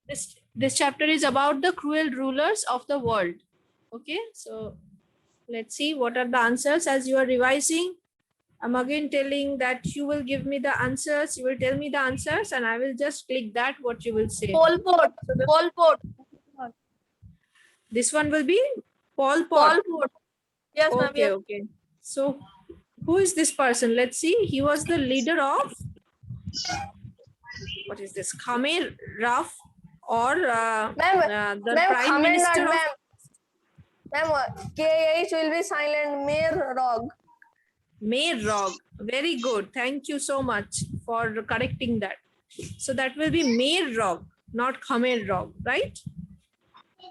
This chapter is about the cruel rulers of the world. Okay, so let's see what are the answers. As you are revising, I'm again telling that you will give me the answers. You will tell me the answers, and I will just click that what you will say. Pol Pot. Pol Pot. This one will be Pol Pol Pot. Pot. Yes, ma'am. Okay, Yes. okay. So who is this person? Let's see. He was the leader of, what is this? Khmer Rouge, or the Ma'am, prime comment not, minister of. ma'am, KH will be silent. Mayor Rog. Khmer Rouge. Very good. Thank you so much for correcting that. So that will be Khmer Rouge, not Khmer Rouge, right?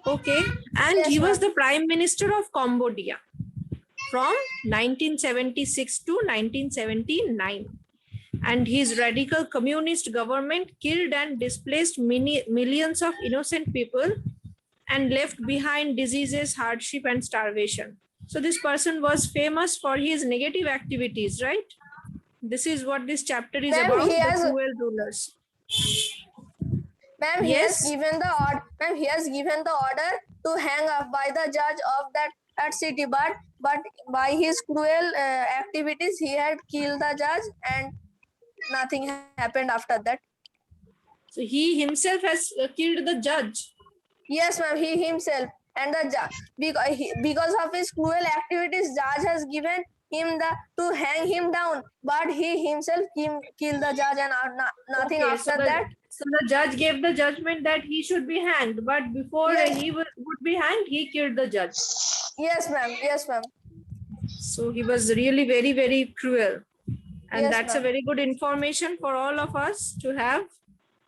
Okay. And Yes, he was ma'am. the prime minister of Cambodia from 1976 to 1979. And his radical communist government killed and displaced millions of innocent people and left behind diseases, hardship, and starvation. So this person was famous for his negative activities, right? This is what this chapter is Ma'am, about, he the has, cruel rulers. ma'am, he has Yes, given the order. Ma'am, he has given the order to hang up by the judge of that city, but by his cruel activities, he had killed the judge, and nothing happened after that. so he himself has killed the judge. Yes, ma'am, he himself, and the because of his cruel activities, judge has given him to hang him down, but he himself killed the judge, and nothing Okay, after that. so the judge gave the judgment that he should be hanged, but before Yes. he would be hanged, he killed the judge. Yes, ma'am. Yes, ma'am. So he was really very, very cruel. And Yes, that's a ma'am. very good information for all of us to have.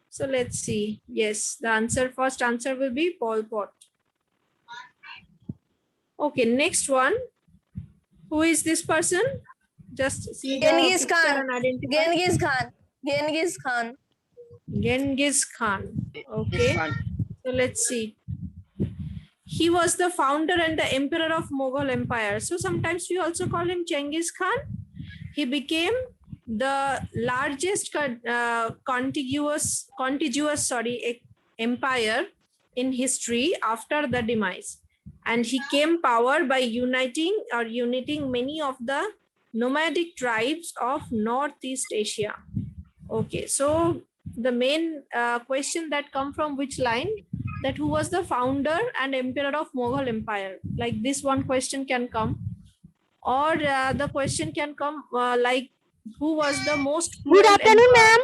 So let's see. Yes, the first answer will be Pol Pot. Okay, next one. Who is this person? Just see the Genghis picture Khan. and identify. Genghis Khan. Genghis Khan. Genghis Khan. Okay. So let's see. He was the founder and the emperor of Mughal Empire. So sometimes we also call him Genghis Khan. He became the largest contiguous empire in history after the demise. And he came power by uniting many of the nomadic tribes of Northeast Asia. Okay, so the main question that come from which line? That who was the founder and emperor of Mughal Empire? Like this one question can come, or the question can come like who was the most cruel Good afternoon, ma'am.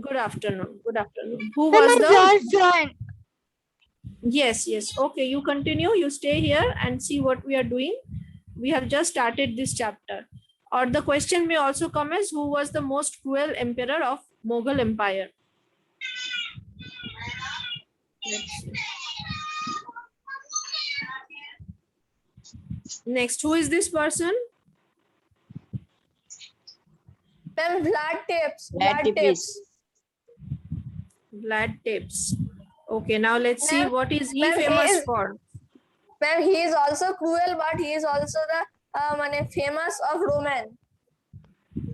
Good afternoon. Good afternoon. Who Ma'am, was I the? just joined. Yes, yes. Okay, you continue. You stay here and see what we are doing. We have just started this chapter. Or the question may also come as who was the most cruel emperor of Mughal Empire? Let's see. Next, who is this person? Ma'am, Vlad Tepes. Vlad Tepes. Vlad Tepes. Okay, now let's see what is he Ma'am, famous for. Ma'am, he is also cruel, but he is also the famous of Roman.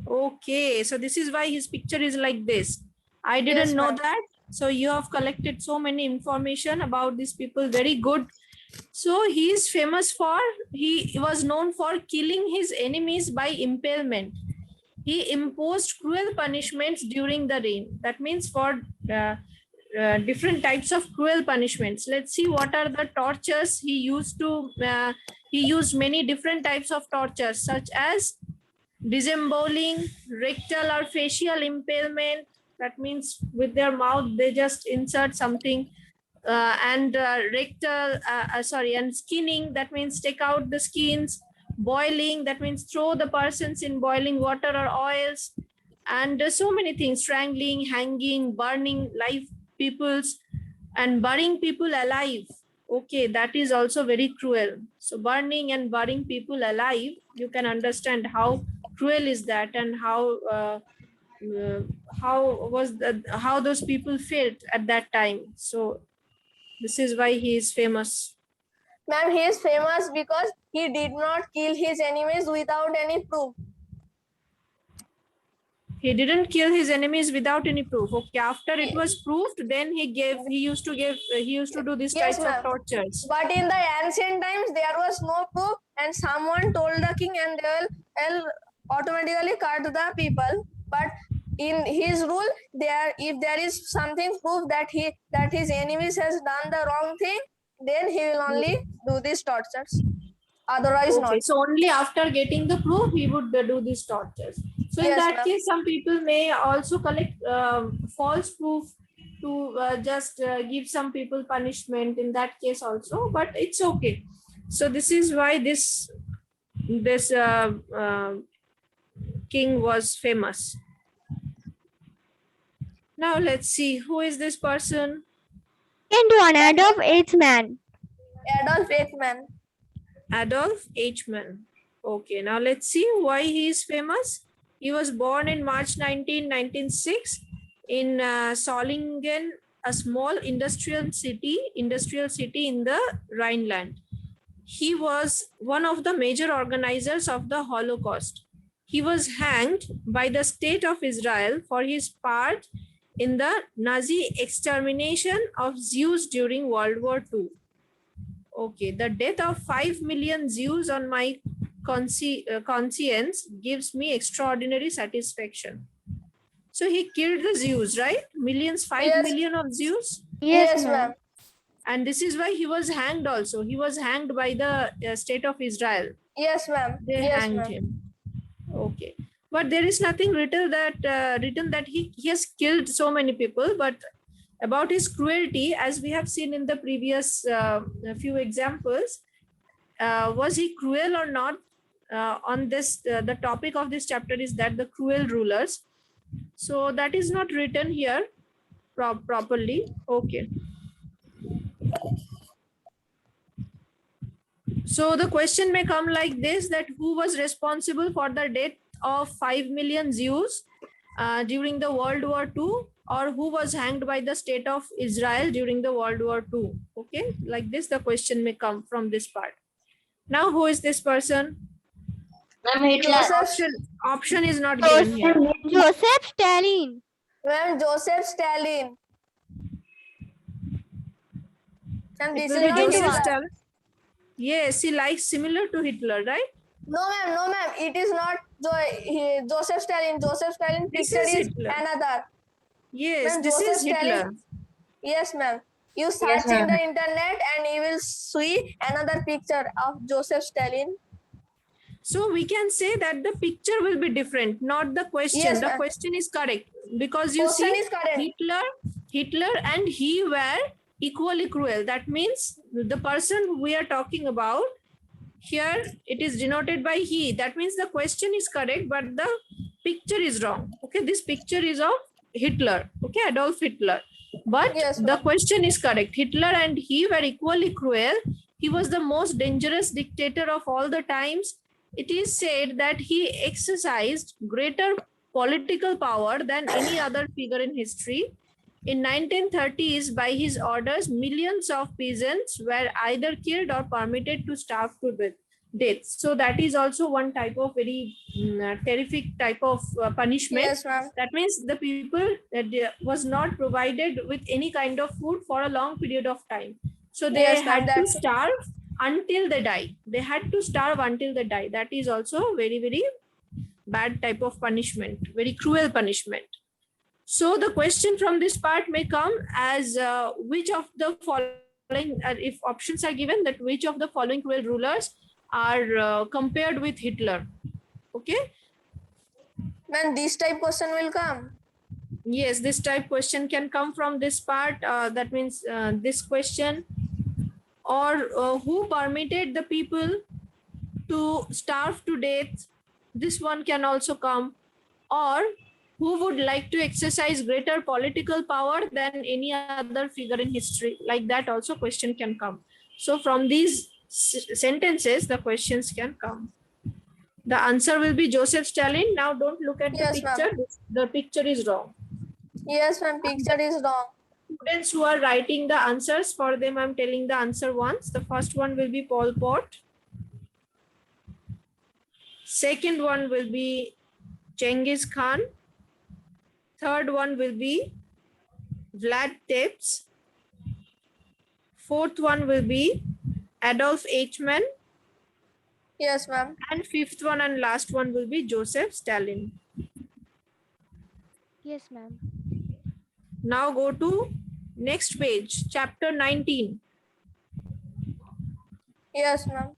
Okay, so this is why his picture is like this. I didn't Yes, know ma'am. that. So you have collected so many information about these people. Very good. So he is famous for, he was known for killing his enemies by impalement. He imposed cruel punishments during the reign. That means for different types of cruel punishments. Let's see what are the tortures he used to, he used many different types of tortures such as disemboweling, rectal or facial impalement. That means with their mouth, they just insert something and and skinning, that means take out the skins, boiling, that means throw the persons in boiling water or oils, and so many things, strangling, hanging, burning live peoples, and burying people alive. Okay, that is also very cruel. So burning and burying people alive, you can understand how cruel is that, and how those people felt at that time. So this is why he is famous. Ma'am, he is famous because he did not kill his enemies without any proof. He didn't kill his enemies without any proof. Okay, after it was proved, then he used to do these Yes, types of ma'am. tortures. But in the ancient times, there was no proof, and someone told the king, and they'll automatically cut the people. But in his rule, if there is something proof that his enemies has done the wrong thing, then he will only do these tortures. Otherwise, Okay, not. so only after getting the proof, he would do these tortures. So in Yes, that ma'am. case, some people may also collect false proof to just give some people punishment in that case also, but it's okay. So this is why this king was famous. Now let's see, who is this person? Second one, Adolf Eichmann. Adolf Eichmann. Adolf Eichmann. Okay, now let's see why he is famous. He was born in March 1906 in Solingen, a small industrial city in the Rhineland. He was one of the major organizers of the Holocaust. He was hanged by the state of Israel for his part in the Nazi extermination of Jews during World War II. Okay, the death of 5 million Jews on my conscience gives me extraordinary satisfaction. So he killed the Jews, right? Five Yes. million of Jews. Yes, ma'am. And this is why he was hanged also. He was hanged by the state of Israel. Yes, ma'am. They Yes, hanged ma'am. him. Okay. But there is nothing written that he has killed so many people. But about his cruelty, as we have seen in the previous few examples, was he cruel or not? On this, the topic of this chapter is that the cruel rulers. So that is not written here properly. Okay. So the question may come like this, that who was responsible for the death of 5 million Jews during the World War II, or who was hanged by the state of Israel during the World War II? Okay, like this, the question may come from this part. Now, who is this person? Option is not given here. Joseph Stalin. Ma'am, Joseph Stalin. And It this will is be not Joseph Hitler. Stalin. Yes, he likes similar to Hitler, right? No, ma'am. No, ma'am. It is not Joseph Stalin. Joseph Stalin This picture is is Hitler. another. Yes, Ma'am, this Joseph is Hitler. Stalin. Yes, ma'am. You search in the internet and you will see another picture of Joseph Stalin. So we can say that the picture will be different, not the question. Yes, the ma'am. question is correct because you Question see is correct. Hitler and he were equally cruel. That means the person we are talking about here, it is denoted by he. That means the question is correct, but the picture is wrong. Okay, this picture is of Hitler. Okay, Adolf Hitler. But Yes, the ma'am. question is correct. Hitler and he were equally cruel. He was the most dangerous dictator of all the times. It is said that he exercised greater political power than any other figure in history. In 1930s, by his orders, millions of peasants were either killed or permitted to starve to death. So that is also one type of very terrific type of punishment. Yes, ma'am. That means the people was not provided with any kind of food for a long period of time. So they Yes, ma'am, had to that's- starve until they die. They had to starve until they die. That is also very, very bad type of punishment, very cruel punishment. So the question from this part may come as which of the following, if options are given, that which of the following cruel rulers are compared with Hitler? Okay. Man, this type question will come. Yes, this type question can come from this part. That means this question, or who permitted the people to starve to death? This one can also come. Or who would like to exercise greater political power than any other figure in history? Like that also question can come. So from these sentences, the questions can come. The answer will be Joseph Stalin. Now don't look at Yes, the picture. The picture is wrong. Yes, ma'am. Picture is wrong. Students who are writing the answers, for them I'm telling the answer once. The first one will be Pol Pot. Second one will be Genghis Khan. Third one will be Vlad Tepes. Fourth one will be Adolf Eichmann. Yes, ma'am. And fifth one and last one will be Joseph Stalin. Yes, ma'am. Now go to next page, chapter 19. Yes, ma'am.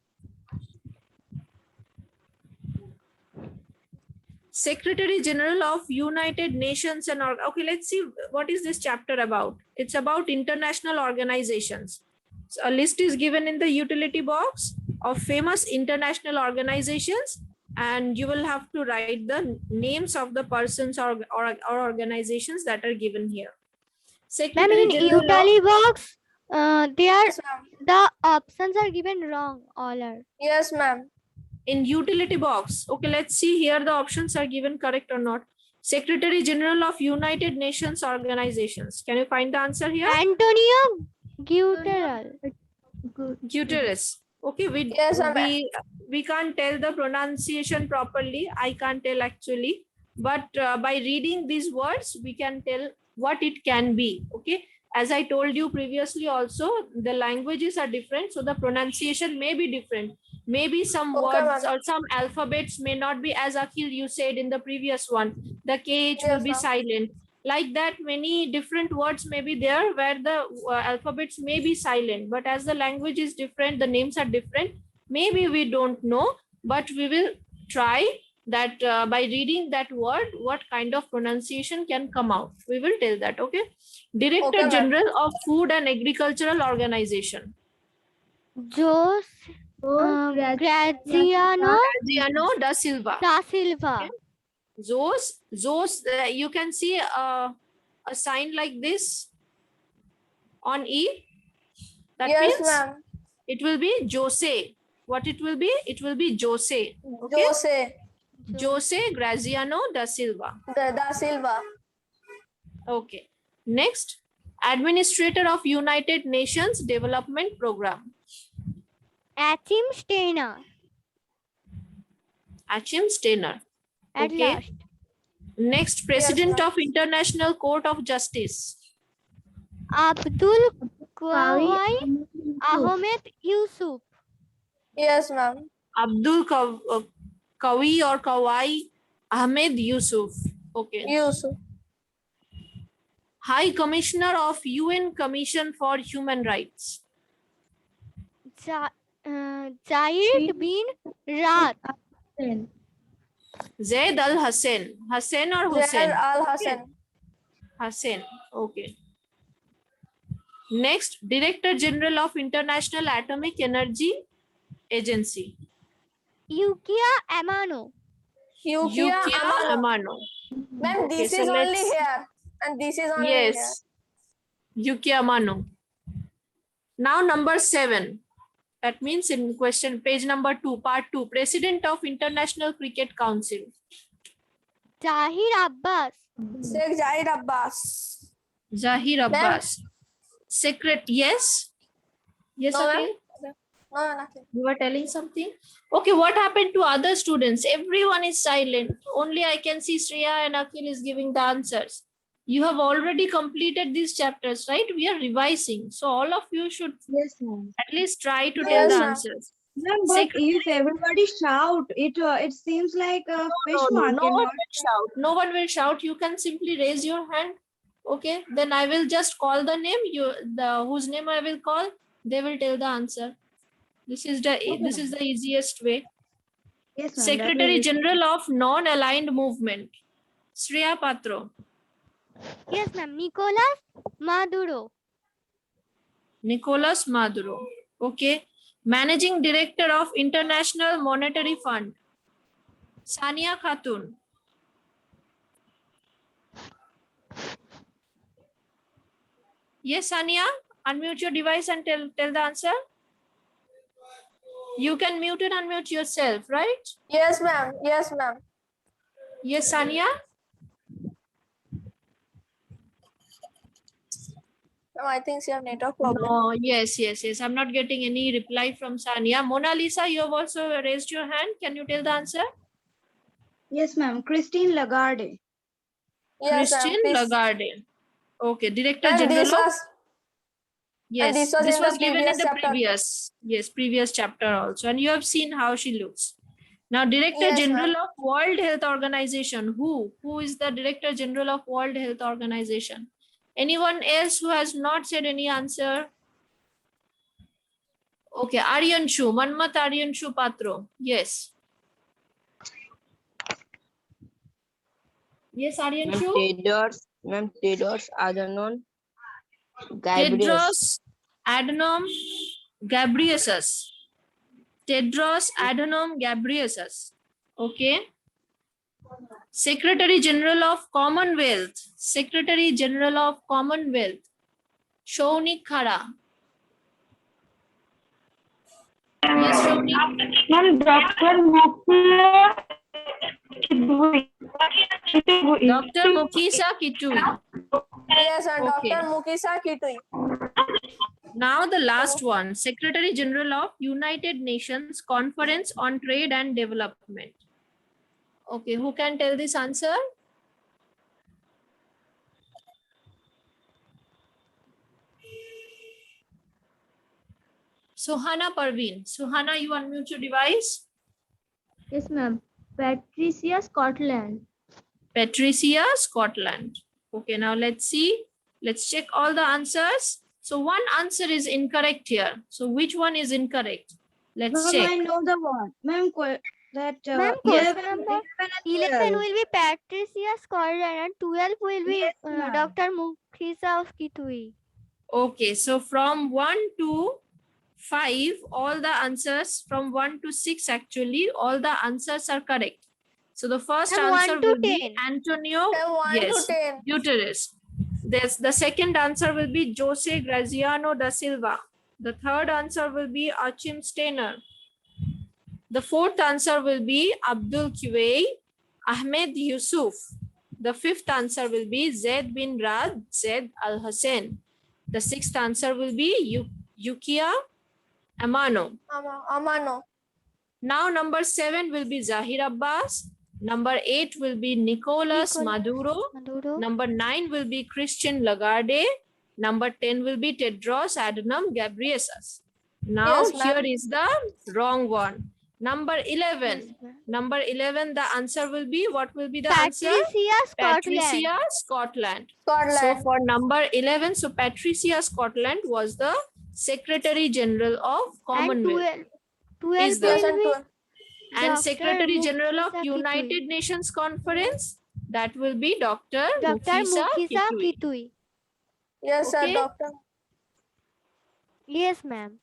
Secretary General of United Nations and okay, let's see what is this chapter about. It's about international organizations. So a list is given in the utility box of famous international organizations, and you will have to write the names of the persons or organizations that are given here. Ma'am, Secretary in General utility box, Yes, ma'am. the options are given wrong. All are. Yes, ma'am. in utility box. Okay, let's see here the options are given correct or not. Secretary General of United Nations Organizations. Can you find the answer here? Antonio Guterres. Guterres. Okay, Yes, ma'am. we can't tell the pronunciation properly. I can't tell actually, but by reading these words, we can tell what it can be. Okay, as I told you previously also, the languages are different, so the pronunciation may be different. Maybe some Okay, words ma'am. or some alphabets may not be as Akhil you said in the previous one. The KH will Yes, be ma'am. silent. Like that, many different words may be there where the alphabets may be silent, but as the language is different, the names are different. Maybe we don't know, but we will try that by reading that word, what kind of pronunciation can come out. We will tell that, okay? Director Okay, ma'am. General of Food and Agricultural Organization. Graziano Adriano da Silva. da Silva. Okay. Zos, you can see a sign like this on E. That Yes, means ma'am. it will be Jose. What it will be? It will be Jose. Okay. Jose Graziano da Silva. Da Silva. Okay. Next, Administrator of United Nations Development Program. Achim Steiner. Achim Steiner. At Okay. last. Next, President ma'am. of International Court of Justice. Abdul Qawai Ahmed Yusuf. Yes, ma'am. Abdul Kawi or Kawai Ahmed Yusuf. Okay. Yusuf. High Commissioner of UN Commission for Human Rights. Zayed bin Rad. Zaid Al Hussein. Hussein or Zaid Hussein? Al Hassan. Hussein. Okay. Next, Director General of International Atomic Energy Agency. Yukiya Amano. Yukiya Amano. Amano. Ma'am, Okay, this so is only let's- here. And this is only here. Yes. Yukiya Amano. Now number 7. That means in question page number 2, part 2. President of International Cricket Council. Zahir Abbas. Sheikh Zahid Abbas. Zahir Abbas. Yes. Yes, No, ma'am. Akhil? No, nothing. You were telling something? Okay, what happened to other students? Everyone is silent. Only I can see Shreya and Akhil is giving the answers. You have already completed these chapters, right? We are revising. So all of you should Yes, ma'am. at least try to tell Yes, the ma'am. answers. Ma'am, but if everybody shout, it seems like a fish No market. one not- will shout. No one will shout. You can simply raise your hand. Okay, then I will just call the name. Whose name I will call, they will tell the answer. This is the easiest way. Yes, ma'am. Secretary General of Non-Aligned Movement, Shreya Patro. Yes, ma'am. Nicolas Maduro. Nicolas Maduro. Okay. Managing Director of International Monetary Fund, Sania Khatun. Yes, Sania, unmute your device and tell the answer. You can mute and unmute yourself, right? Yes, ma'am. Yes, ma'am. Yes, Sania. No, I think she have network problem. No, yes. I'm not getting any reply from Sania. Mona Lisa, you have also raised your hand. Can you tell the answer? Yes, ma'am. Christine Lagarde. Yes, ma'am. Christine This, Lagarde. Okay, Director and General this of, was yes, this was this in the was given in previous the chapter. previous chapter also, and you have seen how she looks. Now, Director Yes, General ma'am. of World Health Organization. Who is the Director General of World Health Organization? Anyone else who has not said any answer? Okay, Aryanshu, Manmat Aryanshu Patro. Yes. Yes, Aryanshu. Tedros Adhanom Ghebreyesus. Tedros Adhanom Ghebreyesus. Tedros Adhanom Ghebreyesus. Okay. Secretary General of Commonwealth. Secretary General of Commonwealth. Shaunik Khara. Yes, Shaunik. Ma'am, Dr. Mukula Kidui. Dr. Mukisa Kitui. Yes, and Okay. Dr. Mukisa Kitui. Now the last one, Secretary General of United Nations Conference on Trade and Development. Okay, who can tell this answer? Suhana Parveen. Suhana, you unmute your device. Yes, ma'am. Patricia Scotland. Patricia, Scotland. Okay, now let's see. Let's check all the answers. So one answer is incorrect here. So which one is incorrect? Let's Ma'am, check. I know the one. Ma'am, that Ma'am, 11, question number 11 and 11 12. will be Patricia Scotland and 12 will be Yes, ma'am. Dr. Mukisa of Kitui. Okay, so from 1 to 5, all the answers from 1 to 6 actually, all the answers are correct. So the first And 1 answer to will be 10. Antonio, And 1 yes, to 10. Guterres. The second answer will be Jose Graziano da Silva. The third answer will be Achim Steiner. The fourth answer will be Abdul Kuwait Ahmed Yusuf. The fifth answer will be Zaid bin Rad Zaid Al Hussein. The sixth answer will be Yukiya Amano. Amano. Now number 7 will be Zahir Abbas. Number 8 will be Nicolas Maduro. Number 9 will be Christian Lagarde. Number 10 will be Tedros Adhanom Ghebreyesus. Now Yes, ma'am. here is the wrong one. Number 11. Number 11, the answer will be, what will be the answer? Patricia Scotland. Patricia Scotland. Scotland. So for number 11, so Patricia Scotland was the Secretary General of Commonwealth. And 12 Is the- Yes, will and be 12. And Dr. Secretary General of Mukisa United Kitui. Nations Conference, that will be Dr. Dr. Mukisa Mukisa Kitui. Kitui. Yes, sir, Okay. doctor. Yes, ma'am.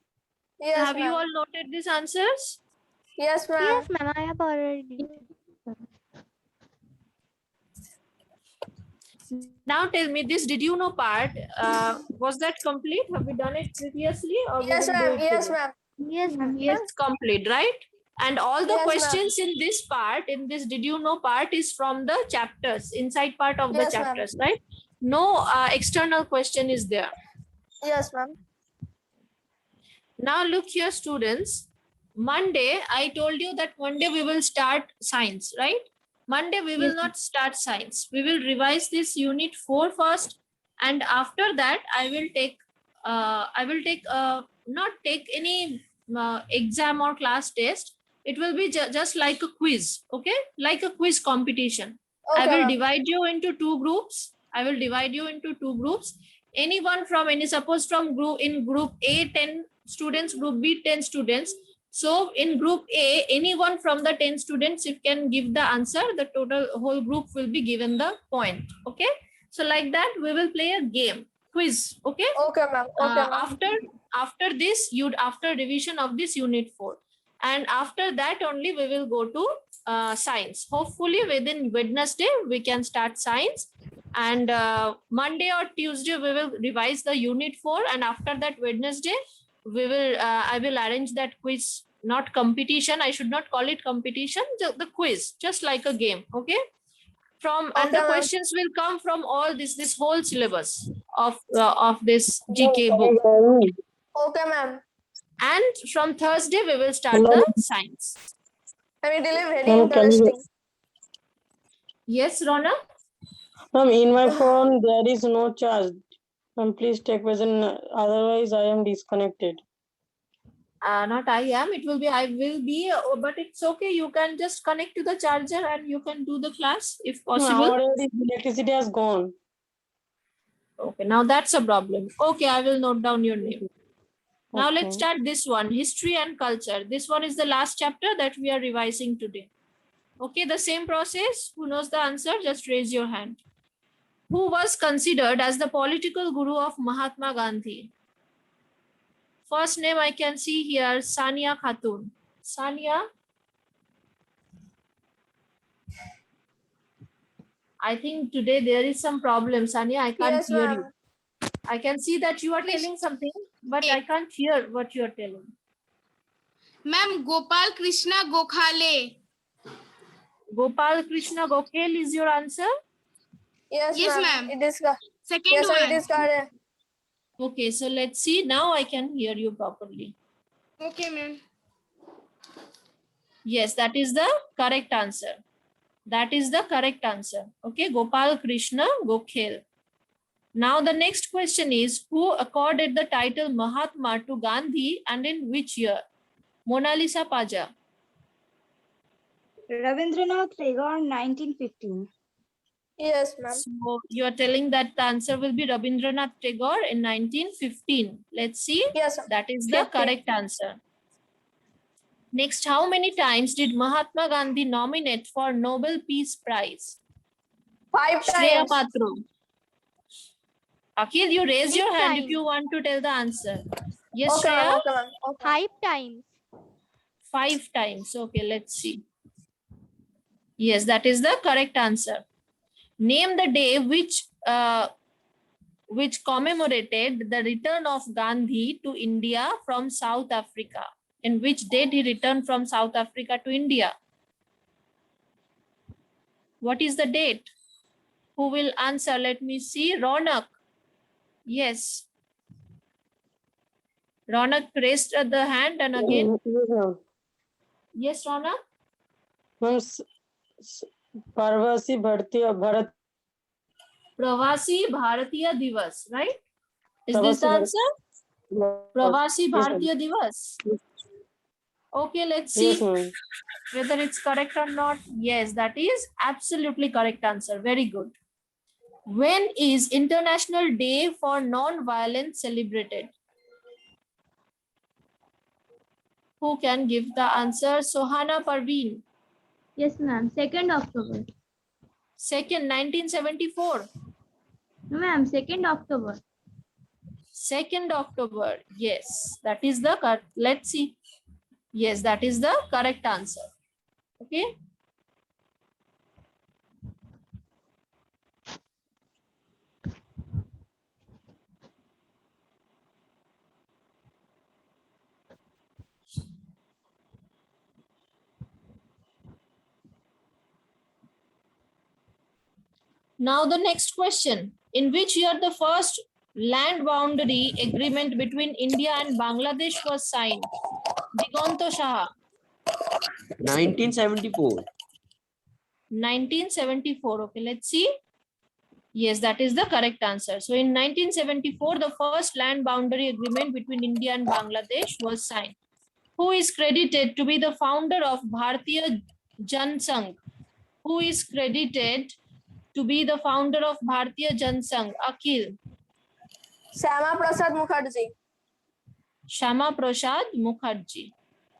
Yes, Have you ma'am. all noted these answers? Yes, ma'am. Yes, ma'am. I have already. Now tell me this, did you know part, was that complete? Have we done it previously? Or we Yes, will do ma'am. it Yes, today? ma'am. Yes, ma'am. It's complete, right? And all the Yes, ma'am. questions in this part, in this did you know part, is from the chapters, inside part of the Yes, ma'am. chapters, right? No external question is there. Yes, ma'am. Now look here, students. Monday, I told you that Monday we will start science, right? Monday we will not start science. We will revise this unit 4 first, and after that I will take not take any exam or class test. It will be just like a quiz, okay? Like a quiz competition. I Okay, will ma'am. divide you into 2 groups. Anyone from suppose from group A 10 students, group B 10 students. So in group A, anyone from the 10 students, you can give the answer, the total whole group will be given the point. Okay. So like that, we will play a game, quiz. Okay. Okay, ma'am. Okay, ma'am. After this, after revision of this unit 4. And after that only we will go to science. Hopefully within Wednesday, we can start science. And Monday or Tuesday, we will revise the unit 4. And after that Wednesday, we will I will arrange that quiz, not competition. I should not call it competition, the quiz, just like a game. Okay. And the Okay, ma'am. questions will come from all this whole syllabus of this GK book. Okay, ma'am. And from Thursday, we will start the science. And it will be very interesting. Yes, Rona? Ma'am, in my phone there is no charge. Ma'am, please take question. Otherwise, I am disconnected. Not I am. It will be. I will be. But it's okay. You can just connect to the charger and you can do the class if possible. Already electricity has gone. Okay. Now that's a problem. Okay, I will note down your name. Now let's Okay. start this one. History and culture. This one is the last chapter that we are revising today. Okay, the same process. Who knows the answer? Just raise your hand. Who was considered as the political guru of Mahatma Gandhi? First name I can see here, Sania Khatun. Sania? I think today there is some problem. Sania, I can't Yes, hear ma'am. you. I can see that you are telling something, but I can't hear what you are telling. Ma'am, Gopal Krishna Gokhale. Gopal Krishna Gokhale is your answer? Yes, Yes, ma'am. ma'am. It is. Second Yes, sir. one. It is correct. Okay, so let's see. Now I can hear you properly. Okay, ma'am. Yes, that is the correct answer. That is the correct answer. Okay, Gopal Krishna Gokhale. Now the next question is, who accorded the title Mahatma to Gandhi and in which year? Mona Lisa Paja. Rabindranath Tagore, 1915. Yes, ma'am. So you are telling that the answer will be Rabindranath Tagore in 1915. Let's see. Yes, sir. That is the 15. correct answer. Next, how many times did Mahatma Gandhi nominate for Nobel Peace Prize? 5 Shreya times. Patro. Akhil, you raise 8 your hand if times. you want to tell the answer. Yes, Okay, Shreya? ma'am. Okay, ma'am. Okay. 5 times. 5 times. Okay, let's see. Yes, that is the correct answer. Name the day which commemorated the return of Gandhi to India from South Africa. In which date he returned from South Africa to India? What is the date? Who will answer? Let me see. Ronak. Yes. Ronak raised the hand and again. Yes, ma'am. Yes, Ronak. Ma'am, Parvasi Bharat. Pravasi Bharatiya Divas, right? Is this the Pravasi answer? Pravasi Yes, ma'am. Bharatiya Divas. Okay, let's see Yes, ma'am. whether it's correct or not. Yes, that is absolutely correct answer. Very good. When is International Day for Non-Violence celebrated? Who can give the answer? Sohana Parveen. Yes, ma'am. 2nd October. Second, 1974. No, ma'am. 2nd October. 2nd October. Yes, that is the correct. Let's see. Yes, that is the correct answer. Okay. Now the next question. In which year the first land boundary agreement between India and Bangladesh was signed? Digonto Shah. 1974. 1974. Okay, let's see. Yes, that is the correct answer. So in 1974, the first land boundary agreement between India and Bangladesh was signed. Who is credited to be the founder of Bharatiya Jan Sangh? Who is credited to be the founder of Bharatiya Jan Sangh? Akhil. Shama Prasad Mukherjee. Shama Prasad Mukherjee.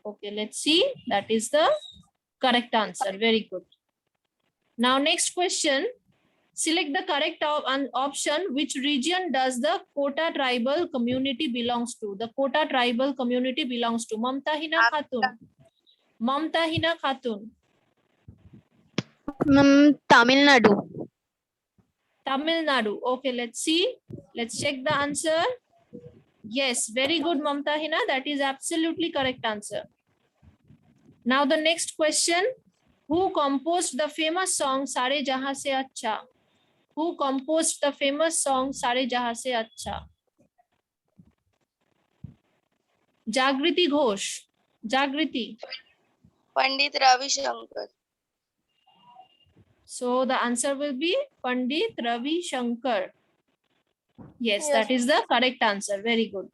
Okay, let's see. That is the correct answer. Very good. Now, next question. Select the correct option. Which region does the Kota tribal community belongs to? The Kota tribal community belongs to Mamta Hina Khatun. Mamta Hina Khatun. Tamil Nadu. Tamil Nadu. Okay, let's see. Let's check the answer. Yes, very good, Mamta Hina. That is absolutely correct answer. Now the next question. Who composed the famous song Sare Jahan Se Acha? Who composed the famous song Sare Jahan Se Acha? Jagriti Ghosh. Jagriti. Pandit Ravi Shankar. So the answer will be Pandit Ravi Shankar. Yes, Yes. that is the correct answer. Very good.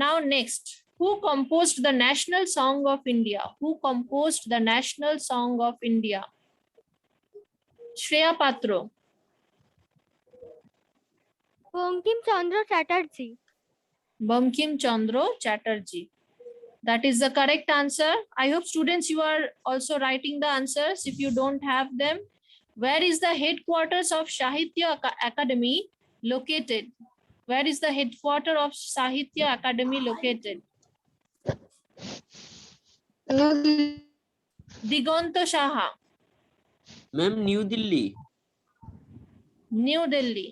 Now next, who composed the national song of India? Who composed the national song of India? Shreya Patro. Bankim Chandra Chatterjee. Bankim Chandra Chatterjee. That is the correct answer. I hope students you are also writing the answers if you don't have them. Where is the headquarters of Sahitya Academy located? Where is the headquarter of Sahitya Academy located? Diganta Shaha. Ma'am, New Delhi. New Delhi.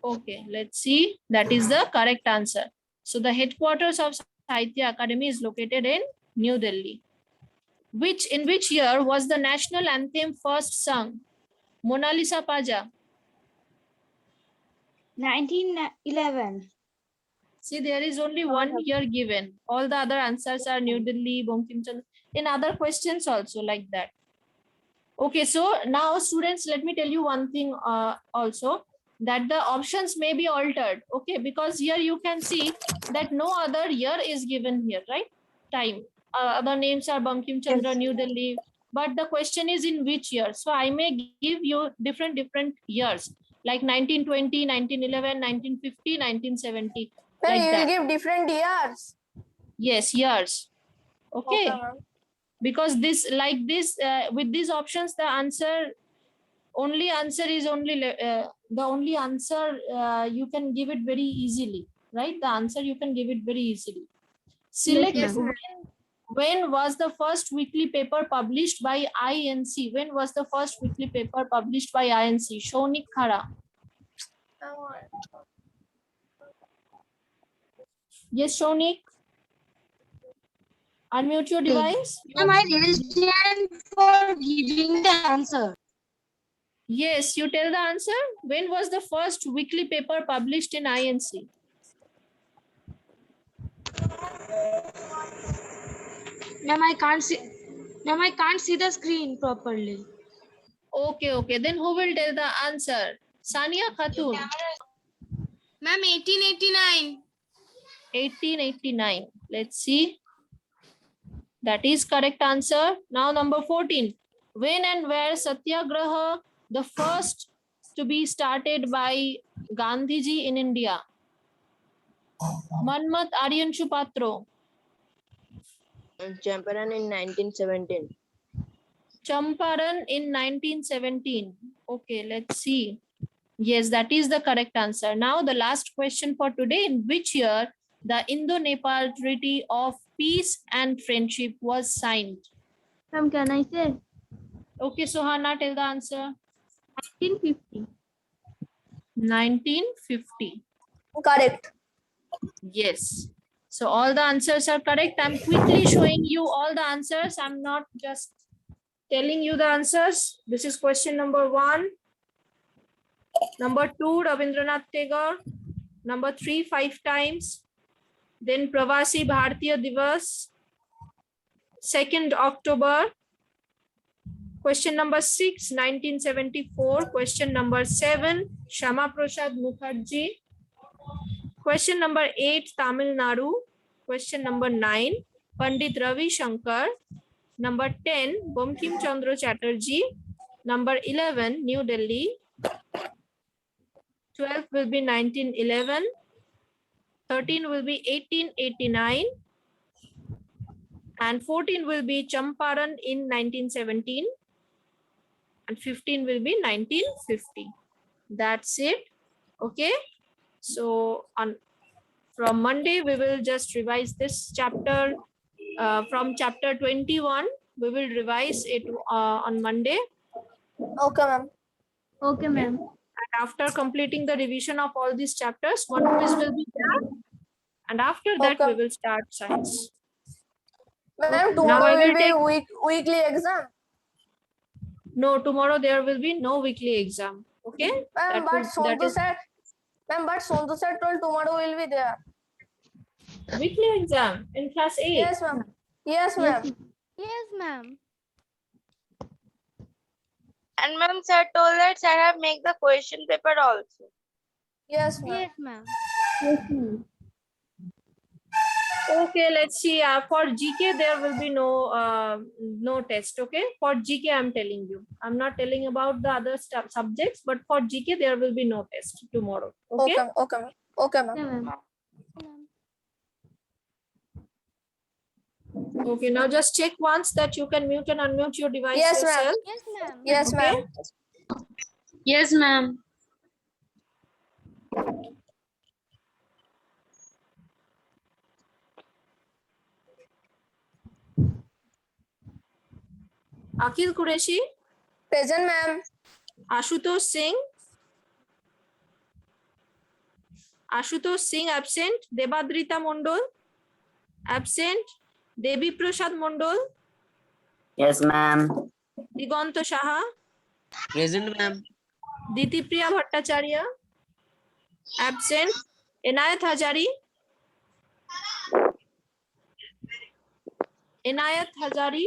Okay, let's see. That is the correct answer. So the headquarters of Sahitya Academy is located in New Delhi. In which year was the national anthem first sung? Mona Lisa Paja. 1911. See, there is only one year given. All the other answers are New Delhi, Bankim Chandra. In other questions also like that. Okay, so now students, let me tell you one thing also, that the options may be altered. Okay, because here you can see that no other year is given here, right? Time. Other names are Bankim Chandra, New Delhi. But the question is in which year? So I may give you different years, like 1920, 1911, 1950, 1970. Ma'am, Like you will that. give different years. Yes, years. Okay. ma'am. Because with these options, the only answer is you can give it very easily, right? The answer you can give it very easily. Select Yes, when was the first weekly paper published by INC? When was the first weekly paper published by INC? Shaunik Khara. Yes, Shaunik. Unmute your device. I raised hand for giving the answer. Yes, you tell the answer. When was the first weekly paper published in INC? Ma'am, I can't see. Ma'am, I can't see the screen properly. Okay. Then who will tell the answer? Sania Khatun. Ma'am, 1889. 1889. Let's see. That is correct answer. Now number 14. When and where Satyagraha, the first to be started by Gandhiji in India? Manmat Aryanshu Patro. Champaran in 1917. Champaran in 1917. Okay, let's see. Yes, that is the correct answer. Now the last question for today. In which year the Indo-Nepal Treaty of Peace and Friendship was signed? Ma'am, can I say? Okay, Sohana, tell the answer. 1950. 1950. Correct. Yes. So all the answers are correct. I'm quickly showing you all the answers. I'm not just telling you the answers. This is question number 1. Number 2, Rabindranath Tagore. Number 3, 5 times. Then Pravasi Bharatiya Divas, 2nd October. Question number 6, 1974. Question number 7, Shama Prasad Mukherjee. Question number 8, Tamil Nadu. Question number 9, Pandit Ravi Shankar. Number 10, Bankim Chandra Chatterjee. Number 11, New Delhi. 12 will be 1911. 13 will be 1889. And 14 will be Champaran in 1917. And 15 will be 1950. That's it. Okay. So from Monday, we will just revise this chapter. From chapter 21, we will revise it on Monday. Okay, ma'am. Okay, ma'am. And after completing the revision of all these chapters, one quiz will be there. And after that, Okay. we will start science. Ma'am, Now I tomorrow will will be weekly exam. No, tomorrow there will be no weekly exam. Okay. Ma'am, but Sontu said, told tomorrow will be there. Weekly exam in class 8. Yes, ma'am. Yes, ma'am. Yes, ma'am. And ma'am, sir told that sir have make the question paper also. Yes, ma'am. Yes, ma'am. Yes, ma'am. Okay, let's see. For GK, there will be no test. Okay, for GK, I'm telling you. I'm not telling about the other subjects, but for GK, there will be no test tomorrow. Okay. Okay, okay, ma'am. Okay, ma'am. Okay, ma'am. Okay. Now just check once that you can mute and unmute your device Yes, ma'am. yourself. Yes, ma'am. Yes, Okay. ma'am. Yes, ma'am. Akhil Qureshi, Present, ma'am. Ashutosh Singh. Ashutosh Singh absent. Debadrita Mondol absent. Devi Prasad Mondol. Yes, ma'am. Diganta Saha. Present, ma'am. Ditipriya Bhattacharya absent. Enayat Hazari. Enayat Hazari